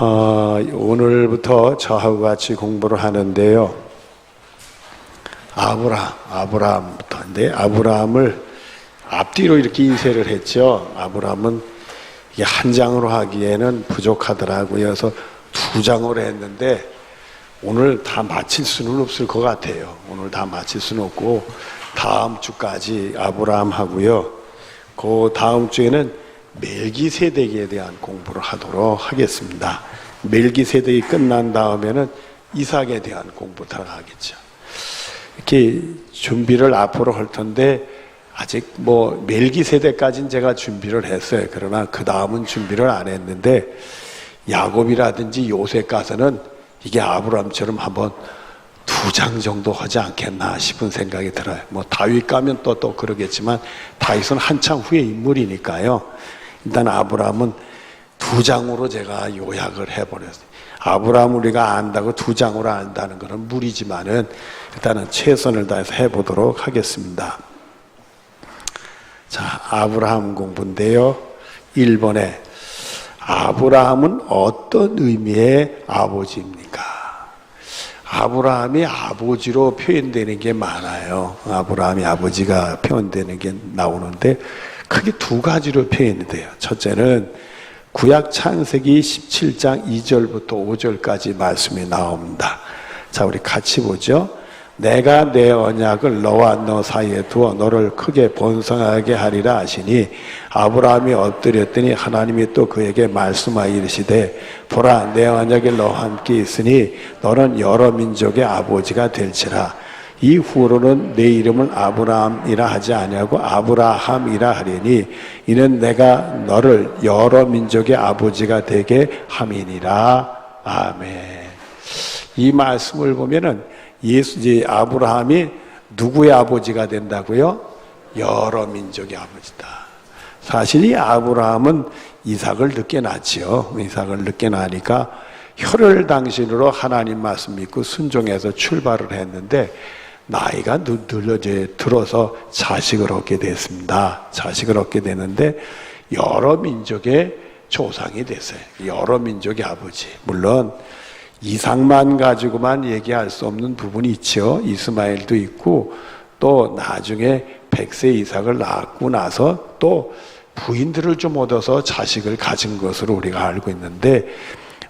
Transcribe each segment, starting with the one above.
오늘부터 저하고 같이 공부를 하는데요. 아브라함부터인데, 아브라함을 앞뒤로 이렇게 인쇄를 했죠. 아브라함은 이게 한 장으로 하기에는 부족하더라고요. 그래서 두 장으로 했는데, 오늘 다 마칠 수는 없을 것 같아요. 오늘 다 마칠 수는 없고, 다음 주까지 아브라함 하고요. 그 다음 주에는 멜기세덱에 대한 공부를 하도록 하겠습니다. 멜기세덱이 끝난 다음에는 이삭에 대한 공부 들어가겠죠. 이렇게 준비를 앞으로 할 텐데, 아직 멜기세덱까지는 제가 준비를 했어요. 그러나 그 다음은 준비를 안 했는데, 야곱이라든지 요셉 가서는 이게 아브라함처럼 한번 두 장 정도 하지 않겠나 싶은 생각이 들어요. 다윗 가면 또 그러겠지만, 다윗은 한참 후의 인물이니까요. 일단 아브라함은 두 장으로 제가 요약을 해버렸어요. 아브라함 우리가 안다고 두 장으로 안다는 것은 무리지만은 일단은 최선을 다해서 해보도록 하겠습니다. 자, 아브라함 공부인데요. 1번에 아브라함은 어떤 의미의 아버지입니까? 아브라함이 아버지로 표현되는 게 많아요. 아브라함이 아버지가 표현되는 게 나오는데 크게 두 가지로 표현이 돼요. 첫째는 구약 창세기 17장 2절부터 5절까지 말씀이 나옵니다. 자, 우리 같이 보죠. 내가 내 언약을 너와 너 사이에 두어 너를 크게 번성하게 하리라 하시니 아브라함이 엎드렸더니 하나님이 또 그에게 말씀하여 이르시되 보라 내 언약이 너와 함께 있으니 너는 여러 민족의 아버지가 될지라. 이후로는 내 이름을 아브라함이라 하지 아니하고 아브라함이라 하리니 이는 내가 너를 여러 민족의 아버지가 되게 함이니라. 아멘. 이 말씀을 보면은 아브라함이 누구의 아버지가 된다고요? 여러 민족의 아버지다. 사실 이 아브라함은 이삭을 늦게 낳지요. 이삭을 늦게 낳으니까 혈을 당신으로 하나님 말씀 믿고 순종해서 출발을 했는데 나이가 들어서 자식을 얻게 됐습니다. 자식을 얻게 되는데 여러 민족의 조상이 됐어요. 여러 민족의 아버지. 물론 이삭만 가지고만 얘기할 수 없는 부분이 있죠. 이스마엘도 있고 또 나중에 100세 이삭을 낳고 나서 또 부인들을 좀 얻어서 자식을 가진 것으로 우리가 알고 있는데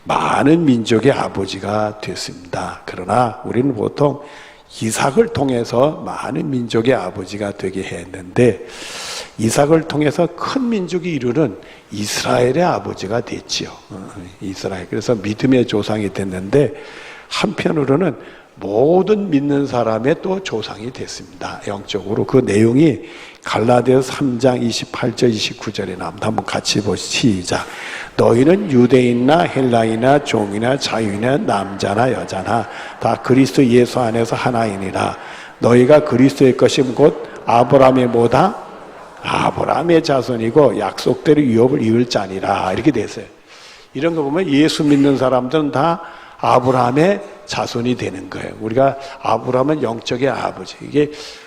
많은 민족의 아버지가 됐습니다. 그러나 우리는 보통 이삭을 통해서 많은 민족의 아버지가 되게 했는데 이삭을 통해서 큰 민족이 이루는 이스라엘의 아버지가 됐지요. 이스라엘. 그래서 믿음의 조상이 됐는데 한편으로는 모든 믿는 사람의 또 조상이 됐습니다. 영적으로. 그 내용이 갈라디아서 3장 28절 29절에 나옵니다. 한번 같이 보시죠. 시작. 너희는 유대인이나 헬라이나 종이나 자유이나 남자나 여자나 다 그리스도 예수 안에서 하나이니라. 너희가 그리스도의 것임 곧 아브라함의 뭐다? 아브라함의 자손이고 약속대로 유업을 이을 자니라. 이렇게 됐어요. 이런 거 보면 예수 믿는 사람들은 다 아브라함의 자손이 되는 거예요. 우리가 아브라함은 영적의 아버지.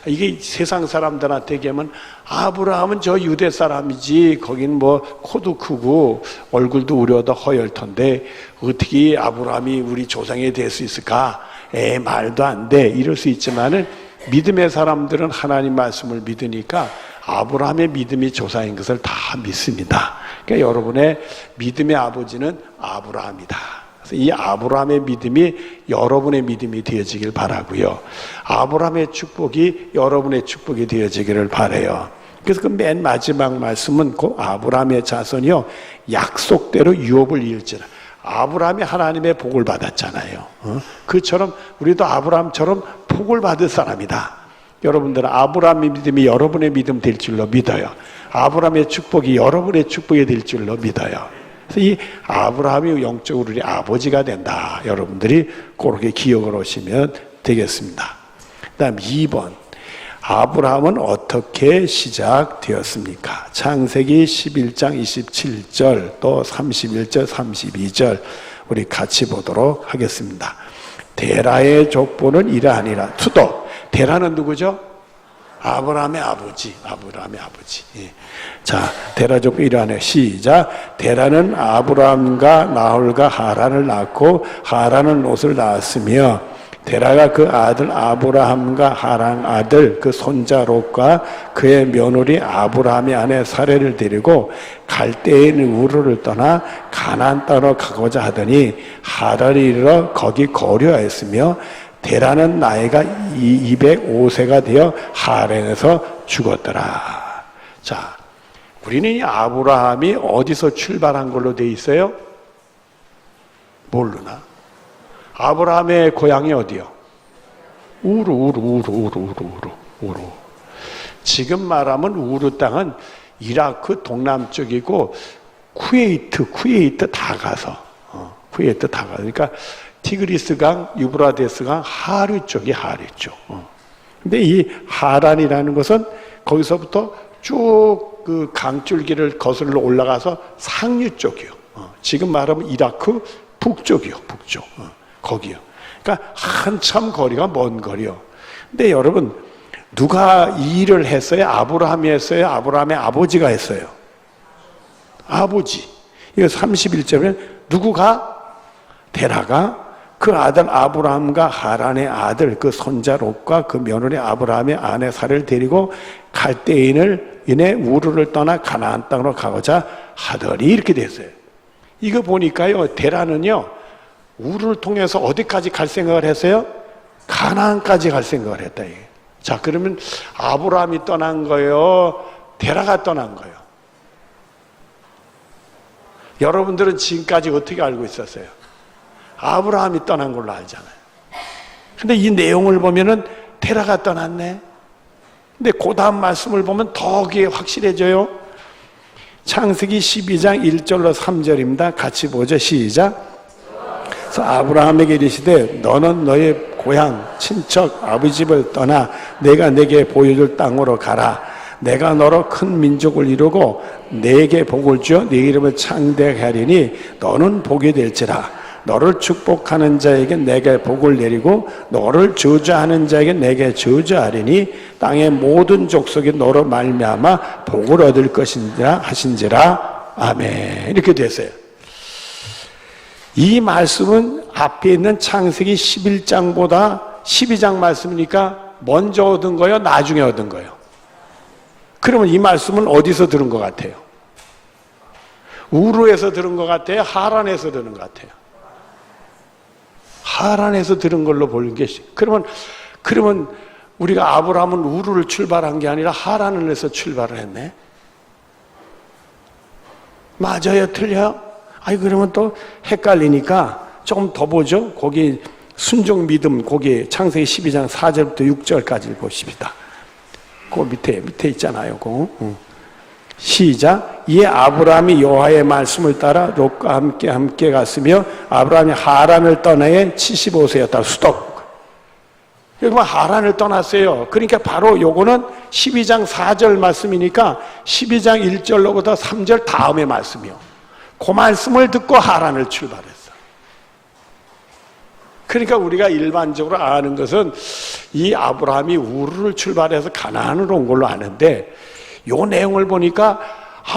이게 세상 사람들한테 얘기하면 아브라함은 저 유대 사람이지. 거긴 코도 크고 얼굴도 우려도 허혈턴데 어떻게 아브라함이 우리 조상이 될 수 있을까? 말도 안 돼. 이럴 수 있지만은 믿음의 사람들은 하나님 말씀을 믿으니까 아브라함의 믿음이 조상인 것을 다 믿습니다. 그러니까 여러분의 믿음의 아버지는 아브라함이다. 그래서 이 아브라함의 믿음이 여러분의 믿음이 되어지길 바라고요. 아브라함의 축복이 여러분의 축복이 되어지기를 바라요. 그래서 그 맨 마지막 말씀은 그 아브라함의 자손이요 약속대로 유업을 이을지라. 아브라함이 하나님의 복을 받았잖아요. 그처럼 우리도 아브라함처럼 복을 받을 사람이다. 여러분들은 아브라함의 믿음이 여러분의 믿음 될 줄로 믿어요. 아브라함의 축복이 여러분의 축복이 될 줄로 믿어요. 그래서 이 아브라함이 영적으로 우리 아버지가 된다. 여러분들이 그렇게 기억을 하시면 되겠습니다. 그 다음 2번. 아브라함은 어떻게 시작되었습니까? 창세기 11장 27절 또 31절 32절 우리 같이 보도록 하겠습니다. 데라의 족보는 이러하니라. 투도. 데라는 누구죠? 아브라함의 아버지, 아브라함의 아버지. 예. 자, 데라 족보 일환에 시작. 데라는 아브라함과 나홀과 하란을 낳고 하란은 롯을 낳았으며 데라가 그 아들 아브라함과 하란 아들 그 손자 롯과 그의 며느리 아브라함의 아내 사레를 데리고 갈대인 우르를 떠나 가나안 땅으로 가고자 하더니 하란에 이르러 거기 거류하였으며 데라는 나이가 205세가 되어 하란에서 죽었더라. 자, 우리는 이 아브라함이 어디서 출발한 걸로 돼 있어요? 모르나? 아브라함의 고향이 어디요? 우루. 지금 말하면 우루 땅은 이라크 동남쪽이고 쿠웨이트 다 가서 쿠웨이트 다 가서 그러니까 티그리스강, 유브라데스강 하류 쪽이 하류 쪽. 근데 이 하란이라는 것은 거기서부터 쭉 그 강줄기를 거슬러 올라가서 상류 쪽이요. 지금 말하면 이라크 북쪽이요, 북쪽. 거기요. 그러니까 한참 거리가 먼 거리요. 근데 여러분, 누가 이 일을 했어요? 아브라함이 했어요? 아브라함의 아버지가 했어요? 아버지. 이거 31절에 누구가? 데라가 그 아들 아브라함과 하란의 아들 그 손자 롯과 그 며느리 아브라함의 아내 사레를 데리고 갈대인을 인해 우르를 떠나 가나안 땅으로 가고자 하더니 이렇게 됐어요. 이거 보니까요, 데라는요 우르를 통해서 어디까지 갈 생각을 했어요? 가나안까지 갈 생각을 했다. 이게. 자, 그러면 아브라함이 떠난 거예요? 데라가 떠난 거예요? 여러분들은 지금까지 어떻게 알고 있었어요? 아브라함이 떠난 걸로 알잖아요. 근데 이 내용을 보면은 데라가 떠났네. 근데 그 다음 말씀을 보면 더 그게 확실해져요. 창세기 12장 1절로 3절입니다. 같이 보죠. 시작. 그래서 아브라함에게 이르시되 너는 너의 고향 친척 아버지 집을 떠나 내가 내게 보여줄 땅으로 가라. 내가 너로 큰 민족을 이루고 내게 복을 주어 네 이름을 창대하게 하리니 너는 복이 될지라. 너를 축복하는 자에게 내게 복을 내리고 너를 저주하는 자에게 내게 저주하리니 땅의 모든 족속이 너로 말미암아 복을 얻을 것인지라 하신지라. 아멘. 이렇게 됐어요. 이 말씀은 앞에 있는 창세기 11장보다 12장 말씀이니까 먼저 얻은 거예요? 나중에 얻은 거예요? 그러면 이 말씀은 어디서 들은 것 같아요? 우르에서 들은 것 같아요? 하란에서 들은 것 같아요? 하란에서 들은 걸로 보는 게, 그러면 우리가 아브라함은 우르를 출발한 게 아니라 하란을 해서 출발을 했네? 맞아요? 틀려요? 아니, 그러면 또 헷갈리니까 조금 더 보죠. 거기 순종 믿음, 거기 창세기 12장 4절부터 6절까지 보십시다. 그 밑에 있잖아요. 시작. 이에 아브라함이 여호와의 말씀을 따라 롯과 함께 갔으며 아브라함이 하란을 떠나에 75세였다. 수독. 여기 하란을 떠났어요. 그러니까 바로 요거는 12장 4절 말씀이니까 12장 1절로부터 3절 다음의 말씀이요. 그 말씀을 듣고 하란을 출발했어. 그러니까 우리가 일반적으로 아는 것은 이 아브라함이 우르를 출발해서 가나안으로 온 걸로 아는데 요 내용을 보니까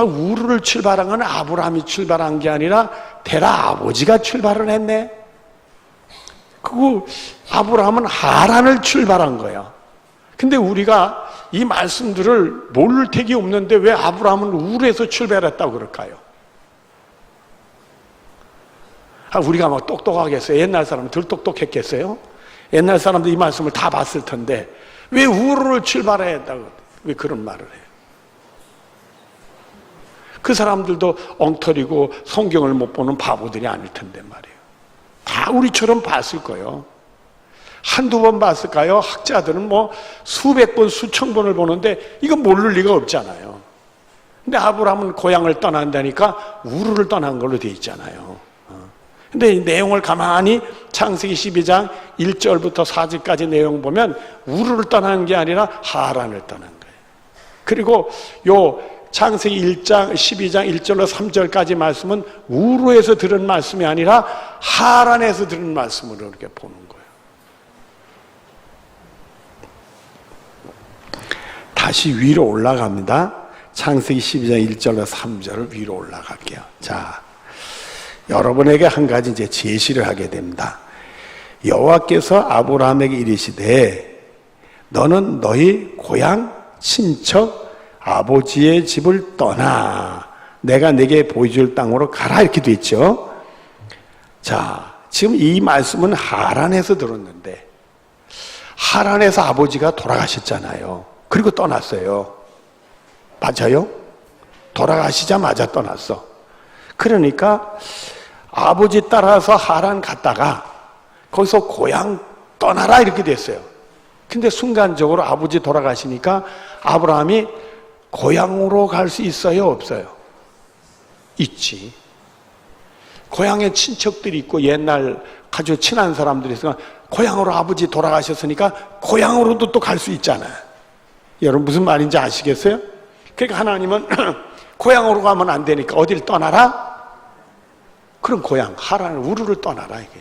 우르를 출발한 건 아브라함이 출발한 게 아니라 데라 아버지가 출발을 했네. 그리고 아브라함은 하란을 출발한 거야. 근데 우리가 이 말씀들을 모를 택이 없는데 왜 아브라함은 우르에서 출발했다고 그럴까요? 우리가 막 똑똑하겠어요? 옛날 사람은 덜 똑똑했겠어요? 옛날 사람도 이 말씀을 다 봤을 텐데 왜 우르를 출발해야 했다고 왜 그런 말을 해요? 그 사람들도 엉터리고 성경을 못 보는 바보들이 아닐 텐데 말이에요. 다 우리처럼 봤을 거예요. 한두 번 봤을까요? 학자들은 뭐 수백 번, 수천 번을 보는데 이거 모를 리가 없잖아요. 근데 아브라함은 고향을 떠난다니까 우르를 떠난 걸로 돼 있잖아요. 근데 이 내용을 가만히 창세기 12장 1절부터 4절까지 내용 보면 우르를 떠나는 게 아니라 하란을 떠난 거예요. 그리고 요 창세기 1장 12장 1절로 3절까지 말씀은 우르에서 들은 말씀이 아니라 하란에서 들은 말씀으로 이렇게 보는 거예요. 다시 위로 올라갑니다. 창세기 12장 1절로 3절을 위로 올라갈게요. 자, 여러분에게 한 가지 이제 제시를 하게 됩니다. 여호와께서 아브라함에게 이르시되 너는 너희 고향 친척 아버지의 집을 떠나 내가 내게 보여줄 땅으로 가라 이렇게 돼 있죠. 자, 지금 이 말씀은 하란에서 들었는데 하란에서 아버지가 돌아가셨잖아요. 그리고 떠났어요. 맞아요? 돌아가시자마자 떠났어. 그러니까 아버지 따라서 하란 갔다가 거기서 고향 떠나라 이렇게 됐어요. 근데 순간적으로 아버지 돌아가시니까 아브라함이 고향으로 갈 수 있어요? 없어요? 있지. 고향에 친척들이 있고 옛날 아주 친한 사람들이 있으니까 고향으로 아버지 돌아가셨으니까 고향으로도 또 갈 수 있잖아요. 여러분 무슨 말인지 아시겠어요? 그러니까 하나님은 고향으로 가면 안 되니까 어디를 떠나라? 그럼 고향, 하란을 우르를 떠나라 이게.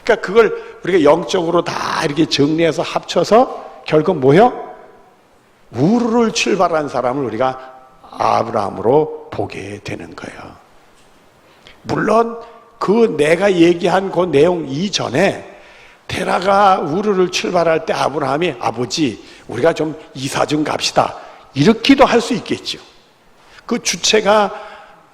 그러니까 그걸 우리가 영적으로 다 이렇게 정리해서 합쳐서 결국 뭐요? 우르를 출발한 사람을 우리가 아브라함으로 보게 되는 거예요. 물론 그 내가 얘기한 그 내용 이전에 테라가 우르를 출발할 때 아브라함이 아버지 우리가 좀 이사 좀 갑시다 이렇게도 할 수 있겠죠. 그 주체가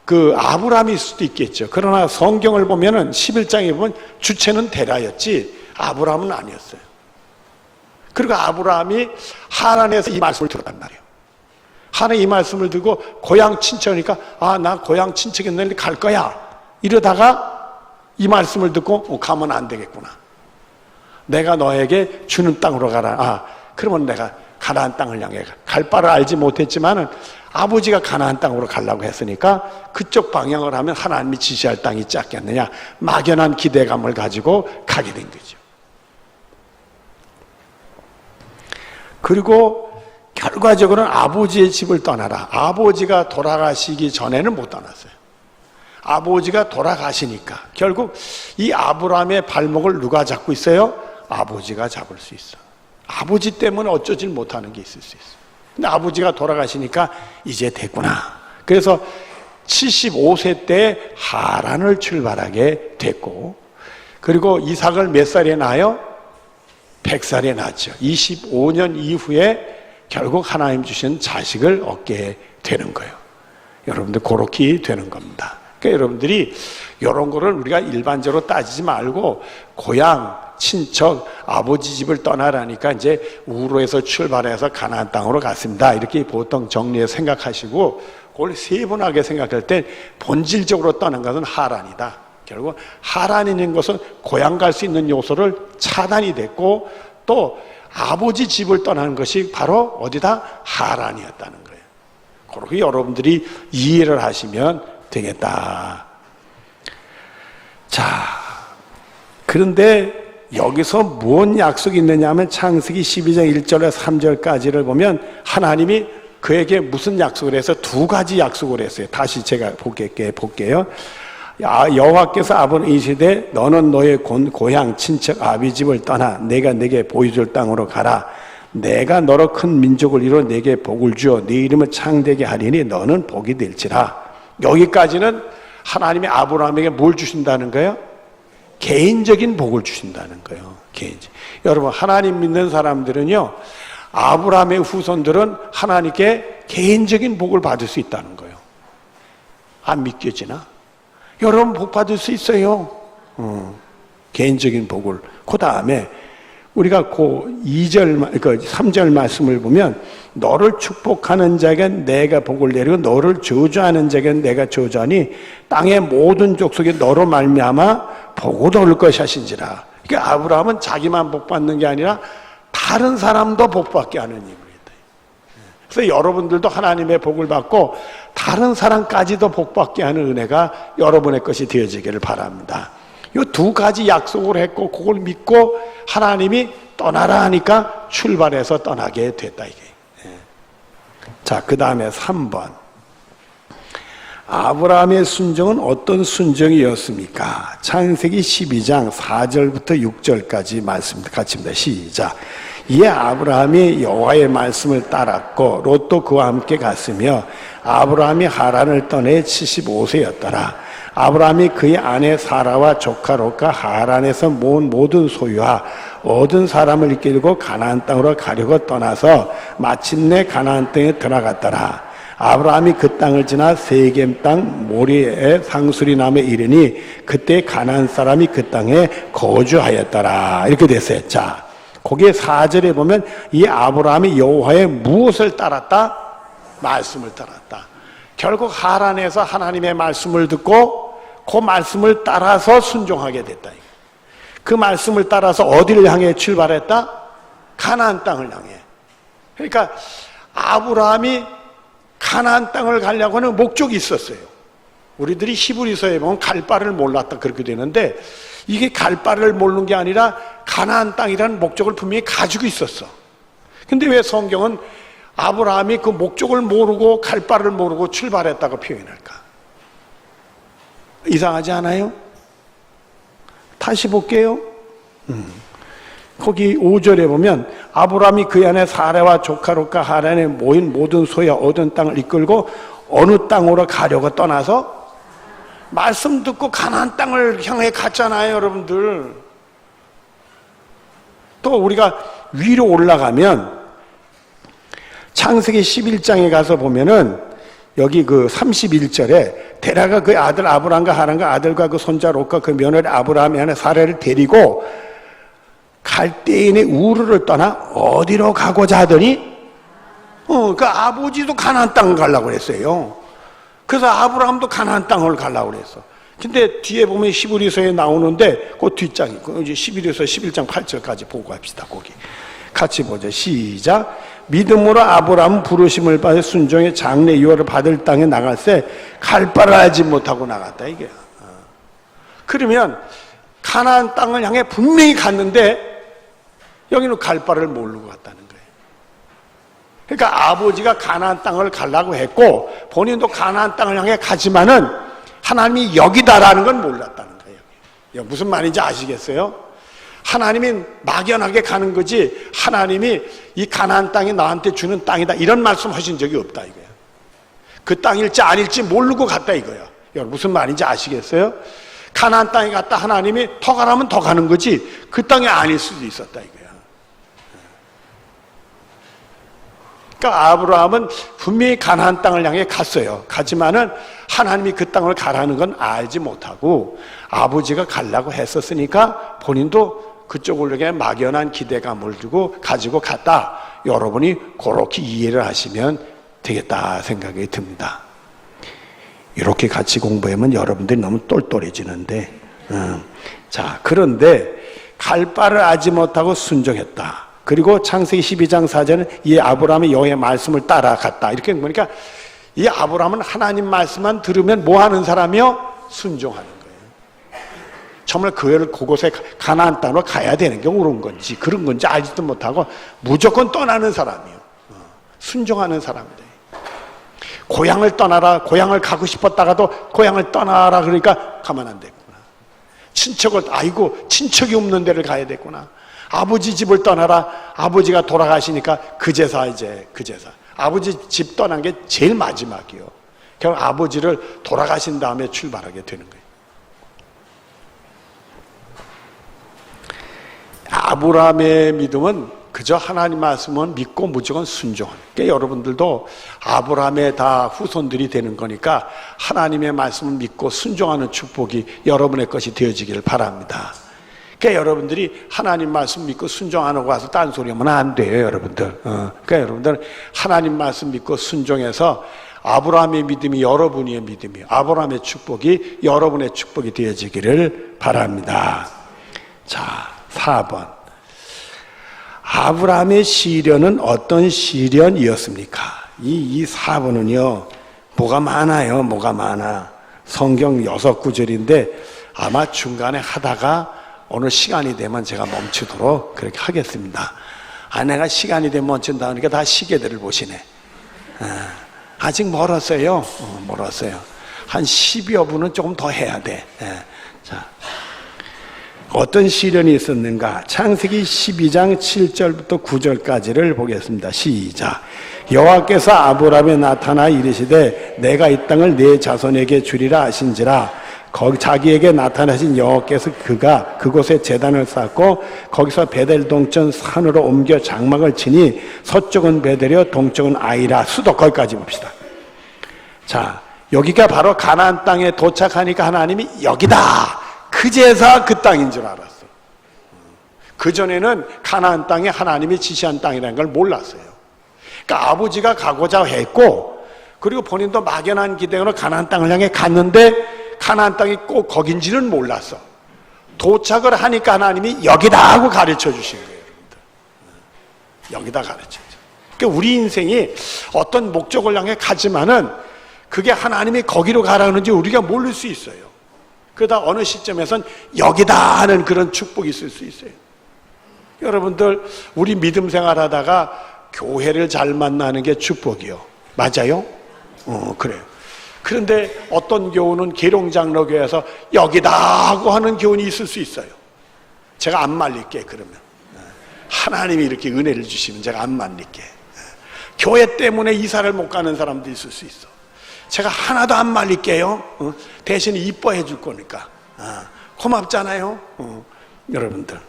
그 아브라함일 수도 있겠죠. 그러나 성경을 보면은 11장에 보면 주체는 테라였지 아브라함은 아니었어요. 그리고 아브라함이 하란에서 이 말씀을 들었단 말이에요. 하란에 이 말씀을 듣고 고향 친척이니까 아, 나 고향 친척인데 갈 거야. 이러다가 이 말씀을 듣고 가면 안 되겠구나. 내가 너에게 주는 땅으로 가라. 아, 그러면 내가 가나안 땅을 향해 갈 바를 알지 못했지만은 아버지가 가나안 땅으로 가려고 했으니까 그쪽 방향을 하면 하나님이 지시할 땅이 있지 않겠느냐. 막연한 기대감을 가지고 가게 된 거죠. 그리고 결과적으로는 아버지의 집을 떠나라. 아버지가 돌아가시기 전에는 못 떠났어요. 아버지가 돌아가시니까 결국 이 아브라함의 발목을 누가 잡고 있어요? 아버지가 잡을 수 있어. 아버지 때문에 어쩌질 못하는 게 있을 수 있어. 근데 아버지가 돌아가시니까 이제 됐구나. 그래서 75세 때 하란을 출발하게 됐고, 그리고 이삭을 몇 살에 낳아요? 100살에 낳았죠. 25년 이후에 결국 하나님 주신 자식을 얻게 되는 거예요. 여러분들 그렇게 되는 겁니다. 그러니까 여러분들이 이런 거를 우리가 일반적으로 따지지 말고 고향, 친척, 아버지 집을 떠나라니까 이제 우르에서 출발해서 가나안 땅으로 갔습니다. 이렇게 보통 정리해서 생각하시고 그걸 세분하게 생각할 때 본질적으로 떠난 것은 하란이다. 결국 하란이 있는 것은 고향 갈 수 있는 요소를 차단이 됐고 또 아버지 집을 떠나는 것이 바로 어디다? 하란이었다는 거예요. 그렇게 여러분들이 이해를 하시면 되겠다. 자, 그런데 여기서 뭔 약속이 있느냐 하면 창세기 12장 1절에서 3절까지를 보면 하나님이 그에게 무슨 약속을 해서 두 가지 약속을 했어요. 다시 제가 볼게요. 여호와께서 아브라함에게 이르시되 너는 너의 고향 친척 아비 집을 떠나 내가 내게 보여줄 땅으로 가라. 내가 너로 큰 민족을 이루어 내게 복을 주어 네 이름을 창대게 하리니 너는 복이 될지라. 여기까지는 하나님이 아브라함에게 뭘 주신다는 거예요? 개인적인 복을 주신다는 거예요. 개인적. 여러분 하나님 믿는 사람들은요, 아브라함의 후손들은 하나님께 개인적인 복을 받을 수 있다는 거예요. 안 믿겨지나? 여러분 복 받을 수 있어요. 개인적인 복을. 그 다음에 우리가 그 3절 말씀을 보면 너를 축복하는 자에게 내가 복을 내리고 너를 저주하는 자에게 내가 저주하니 땅의 모든 족속이 너로 말미암아 복을 얻을 것이신지라. 그러니까 아브라함은 자기만 복 받는 게 아니라 다른 사람도 복 받게 하는 인물이다. 그래서 여러분들도 하나님의 복을 받고 다른 사람까지도 복 받게 하는 은혜가 여러분의 것이 되어지기를 바랍니다. 이 두 가지 약속을 했고 그걸 믿고 하나님이 떠나라 하니까 출발해서 떠나게 됐다 이게. 자, 그 다음에 3번. 아브라함의 순종은 어떤 순종이었습니까? 창세기 12장 4절부터 6절까지 말씀 같이입니다. 시작. 이에 아브라함이 여호와의 말씀을 따랐고 롯도 그와 함께 갔으며 아브라함이 하란을 떠내 75세였더라. 아브라함이 그의 아내 사라와 조카 롯과 하란에서 모은 모든 소유와 얻은 사람을 이끌고 가나안 땅으로 가려고 떠나서 마침내 가나안 땅에 들어갔더라. 아브라함이 그 땅을 지나 세겜 땅 모리에 상수리남에 이르니 그때 가나안 사람이 그 땅에 거주하였더라. 이렇게 됐어요. 자, 거기에 4절에 보면 이 아브라함이 여호와의 무엇을 따랐다? 말씀을 따랐다. 결국 하란에서 하나님의 말씀을 듣고 그 말씀을 따라서 순종하게 됐다. 그 말씀을 따라서 어디를 향해 출발했다? 가나안 땅을 향해. 그러니까 아브라함이 가나안 땅을 가려고 하는 목적이 있었어요. 우리들이 히브리서에 보면 갈 바를 몰랐다 그렇게 되는데 이게 갈 바를 모르는 게 아니라 가나안 땅이라는 목적을 분명히 가지고 있었어. 근데 왜 성경은 아브라함이 그 목적을 모르고 갈 바를 모르고 출발했다고 표현할까? 이상하지 않아요? 다시 볼게요. 거기 5절에 보면 아브라함이 그의 아내 사라와 조카 롯과 하란에 모인 모든 소유와 얻은 땅을 이끌고 어느 땅으로 가려고 떠나서 말씀 듣고 가나안 땅을 향해 갔잖아요, 여러분들. 또 우리가 위로 올라가면 창세기 11장에 가서 보면은 여기 그 31절에 데라가 그 아들 아브람과 하란과 아들과 그 손자 롯과 그 며느리 아브라함의 아내 사라를 데리고 갈대인의 우르를 떠나 어디로 가고자 하더니 그 아버지도 가나안 땅을 가려고 그랬어요. 그래서 아브라함도 가나안 땅을 가려고 그랬어. 근데 뒤에 보면 히브리서에 나오는데 그 뒷장이 이제 11에서 11장 8절까지 보고 합시다. 거기 같이 보죠. 시작. 믿음으로 아브라함은 부르심을 받아 순종의 장래 유월을 받을 땅에 나갈새 갈 바를 알지 못하고 나갔다 이게. 그러면 가나안 땅을 향해 분명히 갔는데 여기는 갈 바를 모르고 갔다는 거예요. 그러니까 아버지가 가나안 땅을 가려고 했고 본인도 가나안 땅을 향해 가지만은 하나님이 여기다라는 건 몰랐다는 거예요. 무슨 말인지 아시겠어요? 하나님이 막연하게 가는 거지 하나님이 이 가나안 땅이 나한테 주는 땅이다 이런 말씀 하신 적이 없다 이거야. 그 땅일지 아닐지 모르고 갔다 이거야. 여러분 무슨 말인지 아시겠어요? 가나안 땅에 갔다 하나님이 더 가라면 더 가는 거지 그 땅이 아닐 수도 있었다 이거야. 그러니까 아브라함은 분명히 가나안 땅을 향해 갔어요. 가지만은 하나님이 그 땅을 가라는 건 알지 못하고 아버지가 가려고 했었으니까 본인도 그쪽으로 막연한 기대감을 두고 가지고 갔다. 여러분이 그렇게 이해를 하시면 되겠다 생각이 듭니다. 이렇게 같이 공부하면 여러분들이 너무 똘똘해지는데 자 그런데 갈 바를 알지 못하고 순종했다. 그리고 창세기 12장 4절은 이 아브라함이 여호와의 말씀을 따라갔다. 이렇게 보니까 이 아브라함은 하나님 말씀만 들으면 뭐 하는 사람이요? 순종하는 거예요. 정말 그곳에 가나안 땅으로 가야 되는 게 옳은 건지 그런 건지 알지도 못하고 무조건 떠나는 사람이요. 순종하는 사람이다. 고향을 떠나라. 고향을 가고 싶었다가도 고향을 떠나라 그러니까 가만 안 됐구나. 친척이 없는 데를 가야 됐구나. 아버지 집을 떠나라. 아버지가 돌아가시니까 그 제사. 아버지 집 떠난 게 제일 마지막이요. 결국 아버지를 돌아가신 다음에 출발하게 되는 거예요. 아브라함의 믿음은 그저 하나님 말씀은 믿고 무조건 순종하는. 그러니까 여러분들도 아브라함의 다 후손들이 되는 거니까 하나님의 말씀을 믿고 순종하는 축복이 여러분의 것이 되어지기를 바랍니다. 그러니까 여러분들이 하나님 말씀 믿고 순종하고 와서 딴소리 하면 안 돼요, 여러분들. 그러니까 여러분들 하나님 말씀 믿고 순종해서 아브라함의 믿음이 여러분의 믿음이에요. 아브라함의 축복이 여러분의 축복이 되어지기를 바랍니다. 자, 4번. 아브라함의 시련은 어떤 시련이었습니까? 이 4번은요, 뭐가 많아. 성경 6구절인데 아마 중간에 하다가 오늘 시간이 되면 제가 멈추도록 그렇게 하겠습니다. 내가 시간이 되면 멈춘다 그러니까 다 시계들을 보시네. 아직 멀었어요. 멀었어요. 한 10여 분은 조금 더 해야 돼. 자, 어떤 시련이 있었는가? 창세기 12장 7절부터 9절까지를 보겠습니다. 시작. 여호와께서 아브라함에 나타나 이르시되 내가 이 땅을 네 자손에게 주리라 하신지라. 거기 자기에게 나타나신 여호와께서 그가 그곳에 제단을 쌓고 거기서 베델 동전 산으로 옮겨 장막을 치니 서쪽은 베델이요 동쪽은 아이라. 수도 거기까지 봅시다. 자, 여기가 바로 가나안 땅에 도착하니까 하나님이 여기다. 그제서 그 땅인 줄 알았어. 그전에는 가나안 땅에 하나님이 지시한 땅이라는 걸 몰랐어요. 그러니까 아버지가 가고자 했고, 그리고 본인도 막연한 기대로 가나안 땅을 향해 갔는데 가나안 땅이 꼭 거긴지는 몰랐어. 도착을 하니까 하나님이 여기다 하고 가르쳐 주신 거예요. 여러분들. 여기다 가르쳐. 그러니까 우리 인생이 어떤 목적을 향해 가지만은 그게 하나님이 거기로 가라는지 우리가 모를 수 있어요. 그러다 어느 시점에선 여기다 하는 그런 축복이 있을 수 있어요. 여러분들, 우리 믿음 생활하다가 교회를 잘 만나는 게 축복이요. 맞아요? 그래요. 그런데 어떤 교우는 계룡장로교회에서 여기다 하고 하는 교훈이 있을 수 있어요. 제가 안 말릴게. 그러면 하나님이 이렇게 은혜를 주시면 제가 안 말릴게. 교회 때문에 이사를 못 가는 사람도 있을 수 있어. 제가 하나도 안 말릴게요. 대신 이뻐해 줄 거니까. 고맙잖아요. 여러분들,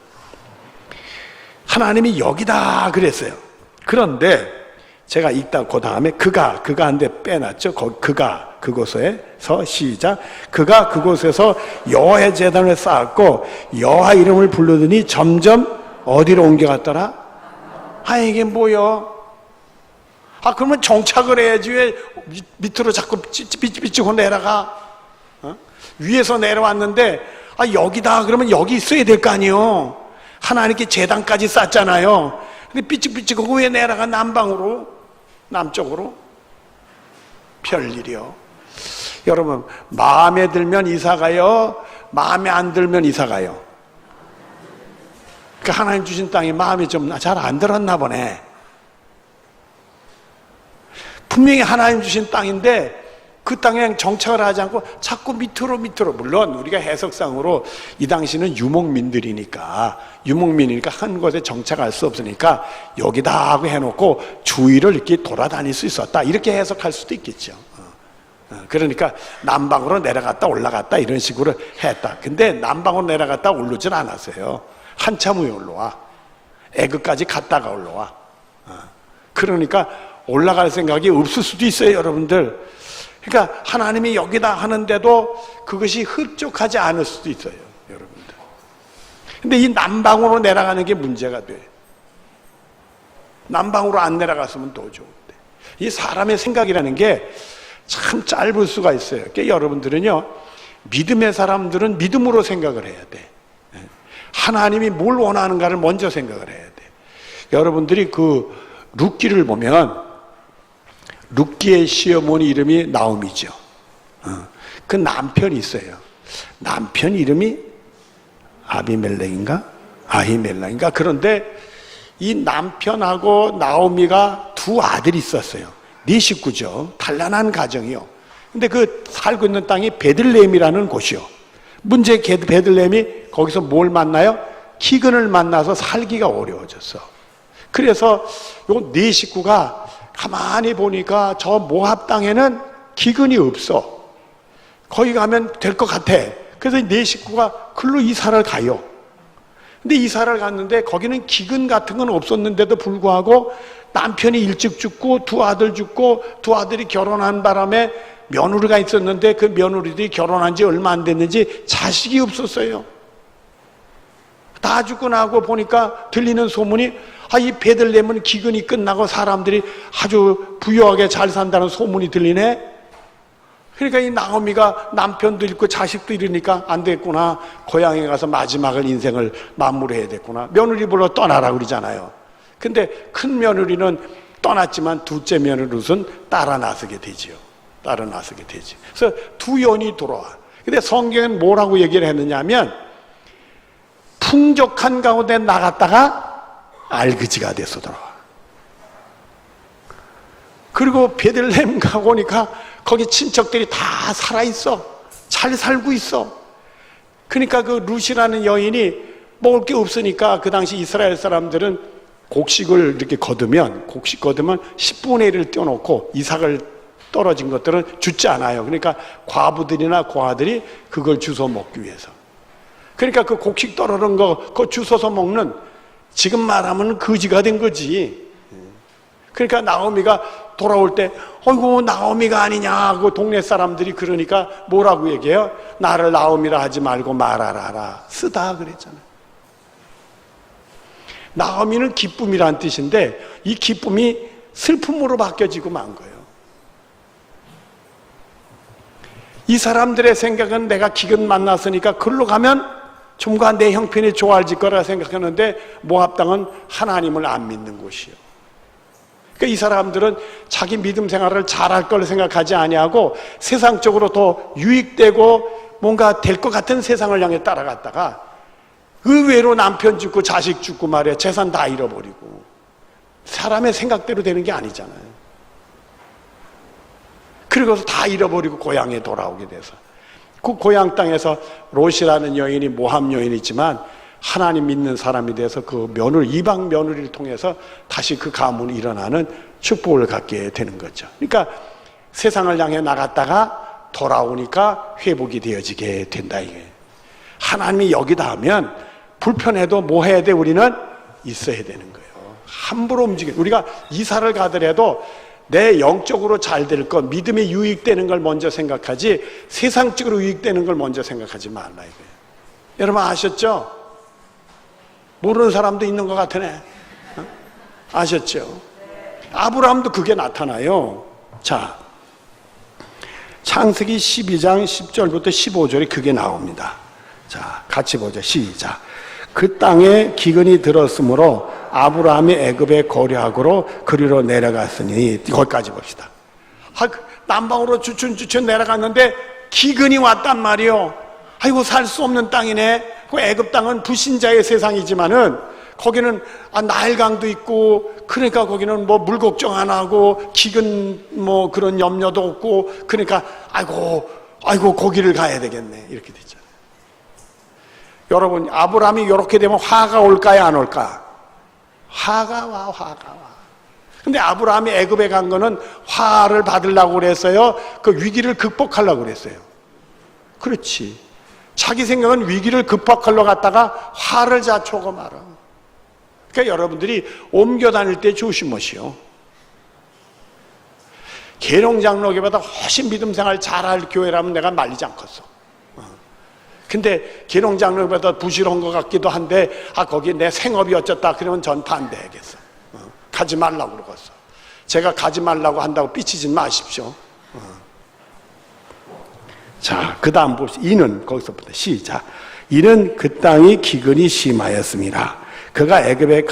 하나님이 여기다 그랬어요. 그런데 제가 읽다 그 다음에 그가 한데 빼놨죠. 그가 그곳에서 시작. 그가 그곳에서 여호와의 제단을 쌓았고 여호와 이름을 부르더니 점점 어디로 옮겨갔더라? 이게 뭐요? 그러면 정착을 해야지. 왜 밑으로 자꾸 삐치고 내려가? 위에서 내려왔는데 여기다 그러면 여기 있어야 될 거 아니에요. 하나님께 제단까지 쌓잖아요. 근데 삐치고 왜 내려가? 남쪽으로? 별일이요. 여러분, 마음에 들면 이사가요, 마음에 안 들면 이사가요. 그러니까 하나님 주신 땅이 마음에 좀 잘 안 들었나 보네. 분명히 하나님 주신 땅인데 그 땅에 정착을 하지 않고 자꾸 밑으로. 물론 우리가 해석상으로 이 당시는 유목민이니까 한 곳에 정착할 수 없으니까 여기다 하고 해놓고 주위를 이렇게 돌아다닐 수 있었다, 이렇게 해석할 수도 있겠죠. 그러니까 남방으로 내려갔다 올라갔다 이런 식으로 했다. 근데 남방으로 내려갔다 오르진 않았어요. 한참 후에 올라와. 애굽까지 갔다가 올라와. 그러니까 올라갈 생각이 없을 수도 있어요, 여러분들. 그러니까 하나님이 여기다 하는데도 그것이 흡족하지 않을 수도 있어요, 여러분들. 근데 이 남방으로 내려가는 게 문제가 돼. 남방으로 안 내려갔으면 더 좋은데. 이 사람의 생각이라는 게 참 짧을 수가 있어요. 그러니까 여러분들은요, 믿음의 사람들은 믿음으로 생각을 해야 돼. 하나님이 뭘 원하는가를 먼저 생각을 해야 돼. 여러분들이 그 룻기를 보면 룻기의 시어머니 이름이 나오미죠. 그 남편이 있어요. 남편 이름이 아비멜렉인가? 아히멜렉인가? 그런데 이 남편하고 나오미가 두 아들이 있었어요. 네 식구죠. 단란한 가정이요. 근데 그 살고 있는 땅이 베들레헴이라는 곳이요. 문제 베들레헴이 거기서 뭘 만나요? 기근을 만나서 살기가 어려워졌어. 그래서 요 네 식구가 가만히 보니까 저 모압 땅에는 기근이 없어. 거기 가면 될 것 같아. 그래서 네 식구가 글로 이사를 가요. 근데 이사를 갔는데 거기는 기근 같은 건 없었는데도 불구하고 남편이 일찍 죽고 두 아들 죽고 두 아들이 결혼한 바람에 며느리가 있었는데 그 며느리들이 결혼한 지 얼마 안 됐는지 자식이 없었어요. 다 죽고 나고 보니까 들리는 소문이 이 베들레헴은 기근이 끝나고 사람들이 아주 부유하게 잘 산다는 소문이 들리네. 그러니까 이 나오미가 남편도 잃고 자식도 잃으니까 안 됐구나. 고향에 가서 마지막을 인생을 마무리해야 됐구나. 며느리 불러 떠나라 그러잖아요. 근데 큰 며느리는 떠났지만 둘째 며느리는 따라 나서게 되지요. 따라 나서게 되지. 그래서 두 연이 돌아와. 근데 성경은 뭐라고 얘기를 했느냐 하면 풍족한 가운데 나갔다가 알그지가 돼서 돌아와. 그리고 베들레헴 가보니까 거기 친척들이 다 살아있어. 잘 살고 있어. 그러니까 그 룻이라는 여인이 먹을 게 없으니까 그 당시 이스라엘 사람들은 곡식을 이렇게 거두면 10분의 1을 떼어놓고 이삭을 떨어진 것들은 줍지 않아요. 그러니까 과부들이나 고아들이 그걸 주워 먹기 위해서. 그러니까 그 곡식 떨어진 거 그거 주워서 먹는, 지금 말하면 거지가 된 거지. 그러니까 나오미가 돌아올 때 어이구 나오미가 아니냐 그 동네 사람들이 그러니까 뭐라고 얘기해요? 나를 나오미라 하지 말고 말하라 쓰다 그랬잖아요. 나오미는 기쁨이란 뜻인데 이 기쁨이 슬픔으로 바뀌어지고 만 거예요. 이 사람들의 생각은 내가 기근 만났으니까 글로 가면 좀과 내 형편이 좋아질 거라 생각하는데 모압 땅은 하나님을 안 믿는 곳이에요. 그러니까 이 사람들은 자기 믿음 생활을 잘할 걸 생각하지 아니하고 세상적으로 더 유익되고 뭔가 될 것 같은 세상을 향해 따라갔다가 의외로 남편 죽고 자식 죽고 말이야 재산 다 잃어버리고. 사람의 생각대로 되는 게 아니잖아요. 그리고서 다 잃어버리고 고향에 돌아오게 돼서 그 고향 땅에서 롯이라는 여인이 모함 여인이지만 하나님 믿는 사람이 돼서 그 며느리, 이방 며느리를 통해서 다시 그 가문이 일어나는 축복을 갖게 되는 거죠. 그러니까 세상을 향해 나갔다가 돌아오니까 회복이 되어지게 된다 이게. 하나님이 여기다 하면 불편해도 뭐 해야 돼? 우리는 있어야 되는 거예요. 함부로 우리가 이사를 가더라도 내 영적으로 잘 될 것, 믿음에 유익되는 걸 먼저 생각하지 세상적으로 유익되는 걸 먼저 생각하지 말라 이거예요. 여러분 아셨죠? 모르는 사람도 있는 것 같으네. 아셨죠? 아브라함도 그게 나타나요. 자, 창세기 12장 10절부터 15절에 그게 나옵니다. 자, 같이 보죠. 시작. 그 땅에 기근이 들었으므로 아브라함이 애굽의 고려학으로 그리로 내려갔으니, 거기까지 봅시다. 남방으로 주춘주춘 내려갔는데 기근이 왔단 말이요. 아이고 살 수 없는 땅이네. 그 애굽 땅은 불신자의 세상이지만은 거기는 나일강도 있고 그러니까 거기는 뭐 물 걱정 안 하고 기근 뭐 그런 염려도 없고 그러니까 아이고 거기를 가야 되겠네 이렇게 됐잖아요. 여러분 아브라함이 이렇게 되면 화가 올까요 안 올까? 화가 와. 근데 아브라함이 애굽에 간 거는 화를 받으려고 그랬어요? 그 위기를 극복하려고 그랬어요? 그렇지. 자기 생각은 위기를 극복하려고 갔다가 화를 자초고 말아. 그러니까 여러분들이 옮겨 다닐 때 조심하시오. 계룡장로교보다 훨씬 믿음 생활 잘할 교회라면 내가 말리지 않겠어. 근데 계룡장로교보다 부실한 것 같기도 한데 거기 내 생업이 어쩌다 그러면 전 반대하겠어. 가지 말라고 그러겠어. 제가 가지 말라고 한다고 삐치지 마십시오. 자, 그 다음 봅시다. 이는 거기서부터 시작. 이는 그 땅이 기근이 심하였습니다. 그가 애굽에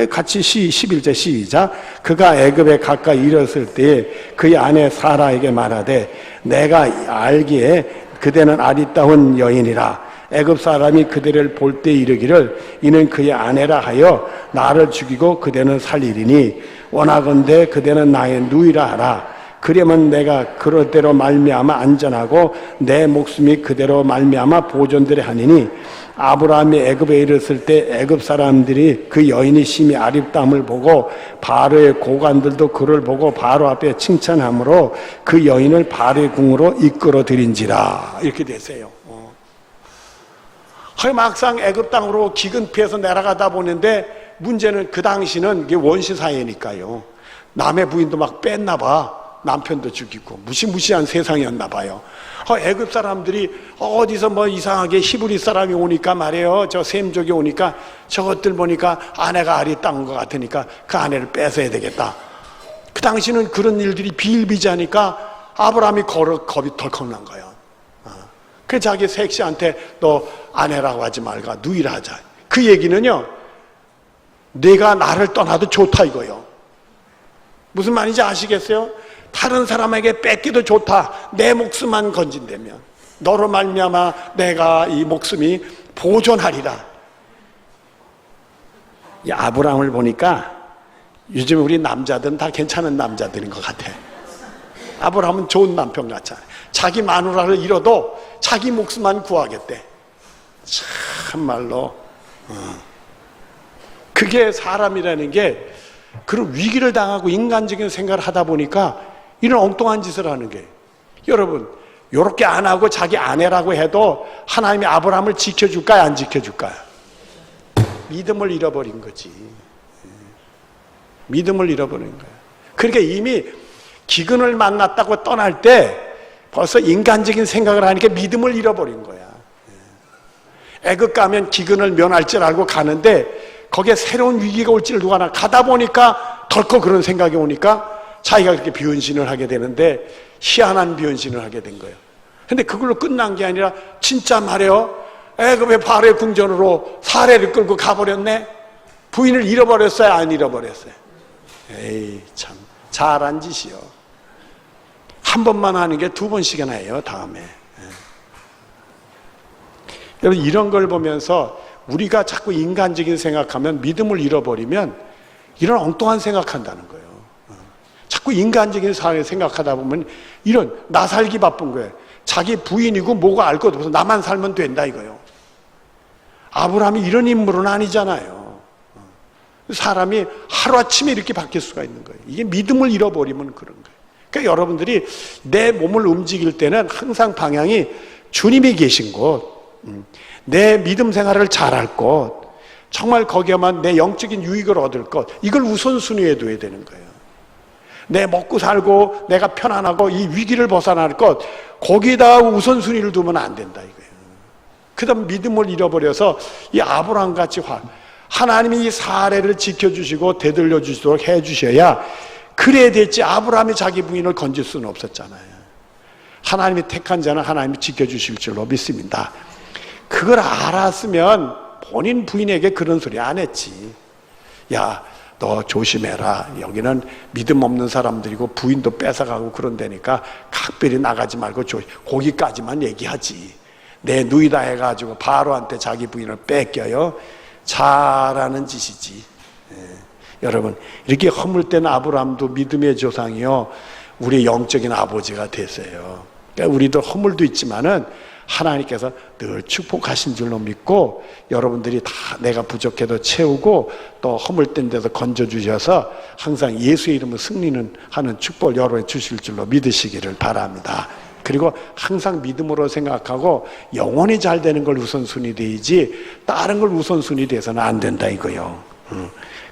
같이 11절 시작. 그가 애굽에 가까이 이르렀을 때에 그의 아내 사라에게 말하되 내가 알기에 그대는 아리따운 여인이라 애굽 사람이 그대를 볼 때 이르기를 이는 그의 아내라 하여 나를 죽이고 그대는 살리리니 원하건대 그대는 나의 누이라 하라. 그러면 내가 그럴대로 말미암아 안전하고 내 목숨이 그대로 말미암아 보존되려 하니니 아브라함이 애굽에 이르렀을 때 애굽 사람들이 그 여인이 심히 아립다함을 보고 바로의 고관들도 그를 보고 바로 앞에 칭찬함으로 그 여인을 바로의 궁으로 이끌어 들인지라 이렇게 되세요. 막상 애굽 땅으로 기근 피해서 내려가다 보는데 문제는 그 당시는 이게 원시 사회니까요. 남의 부인도 막 뺐나 봐. 남편도 죽이고 무시무시한 세상이었나 봐요. 애굽 사람들이 어디서 뭐 이상하게 히브리 사람이 오니까 말이에요. 저 셈족이 오니까 저것들 보니까 아내가 아리따운 것 같으니까 그 아내를 뺏어야 되겠다. 그 당시는 그런 일들이 비일비재하니까 아브라함이 겁이 덜컥 난 거예요. 그래서 자기 색시한테 너 아내라고 하지 말고 누이라 하자. 그 얘기는요, 네가 나를 떠나도 좋다 이거요. 무슨 말인지 아시겠어요? 다른 사람에게 뺏기도 좋다. 내 목숨만 건진다면 너로 말미암아 내가 이 목숨이 보존하리라. 이 아브라함을 보니까 요즘 우리 남자들은 다 괜찮은 남자들인 것 같아. 아브라함은 좋은 남편 같잖아요. 자기 마누라를 잃어도 자기 목숨만 구하겠대. 참말로 그게 사람이라는 게 그런 위기를 당하고 인간적인 생각을 하다 보니까 이런 엉뚱한 짓을 하는 게, 여러분 요렇게 안 하고 자기 아내라고 해도 하나님이 아브라함을 지켜줄까요, 안 지켜줄까요? 믿음을 잃어버린 거지. 믿음을 잃어버린 거예요. 그러니까 이미 기근을 만났다고 떠날 때 벌써 인간적인 생각을 하니까 믿음을 잃어버린 거야. 애굽 가면 기근을 면할 줄 알고 가는데 거기에 새로운 위기가 올 줄 누가 알아. 가다 보니까 덜컥 그런 생각이 오니까 자기가 그렇게 변신을 하게 되는데 희한한 변신을 하게 된 거예요. 근데 그걸로 끝난 게 아니라 진짜 말이에요. 애굽의 바로의 궁전으로 사례를 끌고 가버렸네. 부인을 잃어버렸어요, 안 잃어버렸어요? 에이, 참 잘한 짓이요. 한 번만 하는 게 두 번씩이나 해요, 다음에. 여러분, 이런 걸 보면서 우리가 자꾸 인간적인 생각하면, 믿음을 잃어버리면 이런 엉뚱한 생각한다는 거예요. 자꾸 인간적인 생각하다 보면 이런 나 살기 바쁜 거예요. 자기 부인이고 뭐가 알 것도 없어서 나만 살면 된다 이거예요. 아브라함이 이런 인물은 아니잖아요. 사람이 하루아침에 이렇게 바뀔 수가 있는 거예요. 이게 믿음을 잃어버리면 그런 거예요. 그러니까 여러분들이 내 몸을 움직일 때는 항상 방향이 주님이 계신 곳, 내 믿음 생활을 잘할 것, 정말 거기에만 내 영적인 유익을 얻을 것, 이걸 우선순위에 둬야 되는 거예요. 내 먹고 살고 내가 편안하고 이 위기를 벗어날 것, 거기에다 우선순위를 두면 안 된다 이거예요. 그 다음 믿음을 잃어버려서 이 아브라함같이 하나님이 이 사례를 지켜주시고 되돌려 주시도록 해주셔야 그래야 됐지. 아브라함이 자기 부인을 건질 수는 없었잖아요. 하나님이 택한 자는 하나님이 지켜주실 줄로 믿습니다. 그걸 알았으면 본인 부인에게 그런 소리 안 했지. 야, 너 조심해라. 여기는 믿음 없는 사람들이고 부인도 뺏어가고 그런 데니까 각별히 나가지 말고 거기까지만 얘기하지. 내 누이다 해가지고 바로한테 자기 부인을 뺏겨요. 잘하는 짓이지. 여러분, 이렇게 허물된 아브라함도 믿음의 조상이요, 우리 영적인 아버지가 됐어요. 그러니까 우리도 허물도 있지만은 하나님께서 늘 축복하신 줄로 믿고, 여러분들이 다 내가 부족해도 채우고 또 허물된 데서 건져주셔서 항상 예수의 이름으로 승리는 하는 축복을 여러분에 주실 줄로 믿으시기를 바랍니다. 그리고 항상 믿음으로 생각하고 영원히 잘 되는 걸 우선순위 되지 다른 걸 우선순위 돼서는 안 된다 이거요.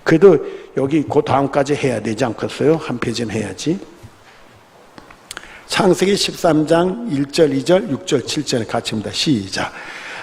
그래도 여기 그 다음까지 해야 되지 않겠어요? 한 페이지는 해야지. 창세기 13장 1절, 2절, 6절, 7절 같이 합니다. 시작.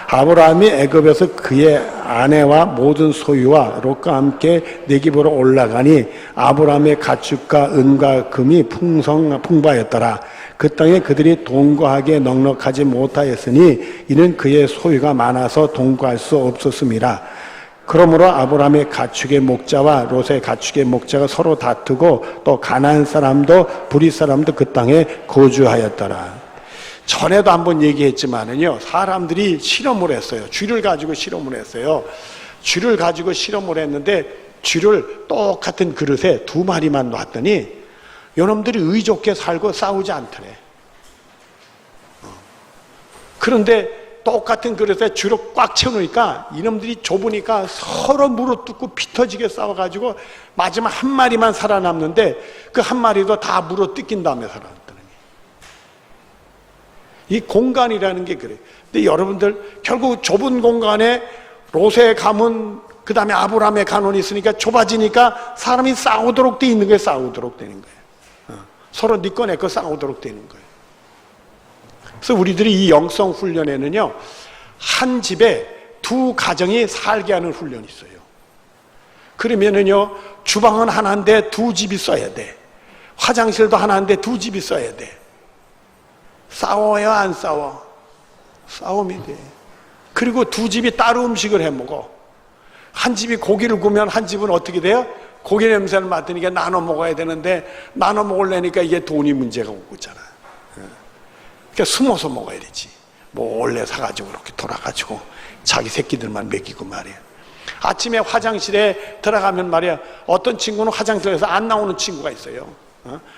아브라함이 애굽에서 그의 아내와 모든 소유와 롯과 함께 네겝으로 올라가니 아브라함의 가축과 은과 금이 풍부하였더라. 그 땅에 그들이 동거하기에 넉넉하지 못하였으니 이는 그의 소유가 많아서 동거할 수 없었음이라. 그러므로 아브라함의 가축의 목자와 롯의 가축의 목자가 서로 다투고 또 가나안 사람도 브릿 사람도 그 땅에 거주하였더라. 전에도 한번 얘기했지만은요, 사람들이 실험을 했어요. 쥐를 가지고 실험을 했어요. 쥐를 가지고 실험을 했는데 쥐를 똑같은 그릇에 2마리만 놨더니 요놈들이 의좋게 살고 싸우지 않더래. 그런데 똑같은 그릇에 쥐를 꽉 채우니까 이놈들이 좁으니까 서로 물어뜯고 피 터지게 싸워가지고 마지막 한 마리만 살아남는데 그 한 마리도 다 물어뜯긴 다음에 살아남더니. 이 공간이라는 게 그래요. 근데 여러분들 결국 좁은 공간에 롯의 가문, 그 다음에 아브라함의 가문이 있으니까 좁아지니까 사람이 싸우도록 돼 있는 거예요. 싸우도록 되는 거예요. 서로 네 거 내 거 싸우도록 되는 거예요. 그래서 우리들이 이 영성 훈련에는요, 한 집에 2 가정이 살게 하는 훈련이 있어요. 그러면은요, 주방은 하나인데 2 집이 써야 돼. 화장실도 하나인데 2 집이 써야 돼. 싸워요, 안 싸워? 싸움이 돼. 그리고 2 집이 따로 음식을 해 먹어. 한 집이 고기를 구우면 한 집은 어떻게 돼요? 고기 냄새를 맡으니까 나눠 먹어야 되는데 나눠 먹으려니까 이게 돈이 문제가 오고 있잖아. 그러니까 숨어서 먹어야 되지. 몰래 사가지고 이렇게 돌아가지고 자기 새끼들만 먹이고 말이야. 아침에 화장실에 들어가면 말이야, 어떤 친구는 화장실에서 안 나오는 친구가 있어요.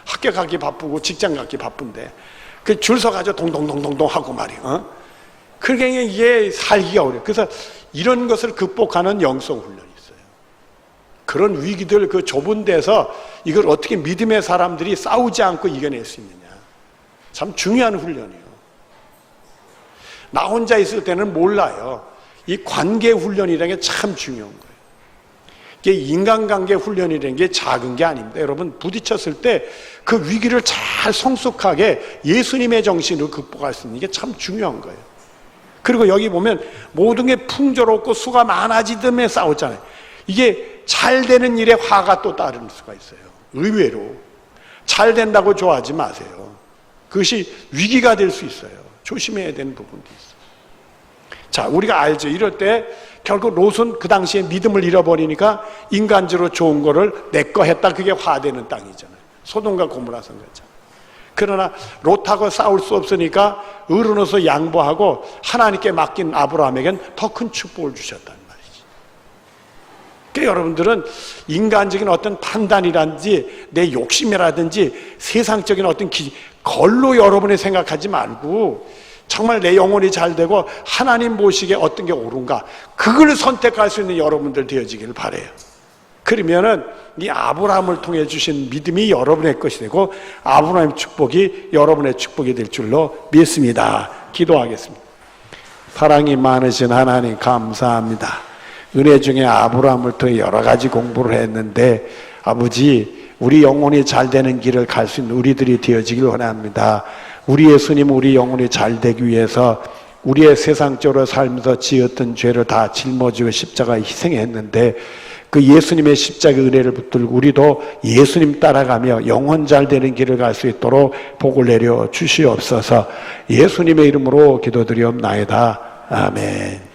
학교 가기 바쁘고 직장 가기 바쁜데 그 줄 서가지고 동동동동동 하고 말이야. 그러니까 이게 살기가 어려워. 그래서 이런 것을 극복하는 영성 훈련이 있어요. 그런 위기들 그 좁은 데서 이걸 어떻게 믿음의 사람들이 싸우지 않고 이겨낼 수 있느냐. 참 중요한 훈련이에요. 나 혼자 있을 때는 몰라요. 이 관계 훈련이라는 게 참 중요한 거예요. 이게 인간관계 훈련이라는 게 작은 게 아닙니다. 여러분 부딪혔을 때 그 위기를 잘 성숙하게 예수님의 정신으로 극복할 수 있는 게 참 중요한 거예요. 그리고 여기 보면 모든 게 풍조롭고 수가 많아지듯에 싸웠잖아요. 이게 잘 되는 일에 화가 또 따르는 수가 있어요. 의외로 잘 된다고 좋아하지 마세요. 그것이 위기가 될 수 있어요. 조심해야 되는 부분도 있어요. 자, 우리가 알죠. 이럴 때 결국 롯은 그 당시에 믿음을 잃어버리니까 인간적으로 좋은 거를 내 거 했다. 그게 화되는 땅이잖아요. 소돔과 고모라 선거잖아요. 그러나 롯하고 싸울 수 없으니까 의로워서 양보하고 하나님께 맡긴 아브라함에겐 더 큰 축복을 주셨다는 말이지. 그러니까 여러분들은 인간적인 어떤 판단이라든지 내 욕심이라든지 세상적인 어떤 걸로 여러분이 생각하지 말고 정말 내 영혼이 잘 되고 하나님 보시기에 어떤 게 옳은가 그걸 선택할 수 있는 여러분들 되어지기를 바라요. 그러면은 이 아브라함을 통해 주신 믿음이 여러분의 것이 되고 아브라함의 축복이 여러분의 축복이 될 줄로 믿습니다. 기도하겠습니다. 사랑이 많으신 하나님 감사합니다. 은혜 중에 아브라함을 통해 여러 가지 공부를 했는데 아버지 우리 영혼이 잘 되는 길을 갈 수 있는 우리들이 되어지길 원합니다. 우리 예수님 우리 영혼이 잘 되기 위해서 우리의 세상적으로 살면서 지었던 죄를 다 짊어지고 십자가에 희생했는데 그 예수님의 십자가 은혜를 붙들고 우리도 예수님 따라가며 영혼 잘 되는 길을 갈 수 있도록 복을 내려 주시옵소서. 예수님의 이름으로 기도드리옵나이다. 아멘.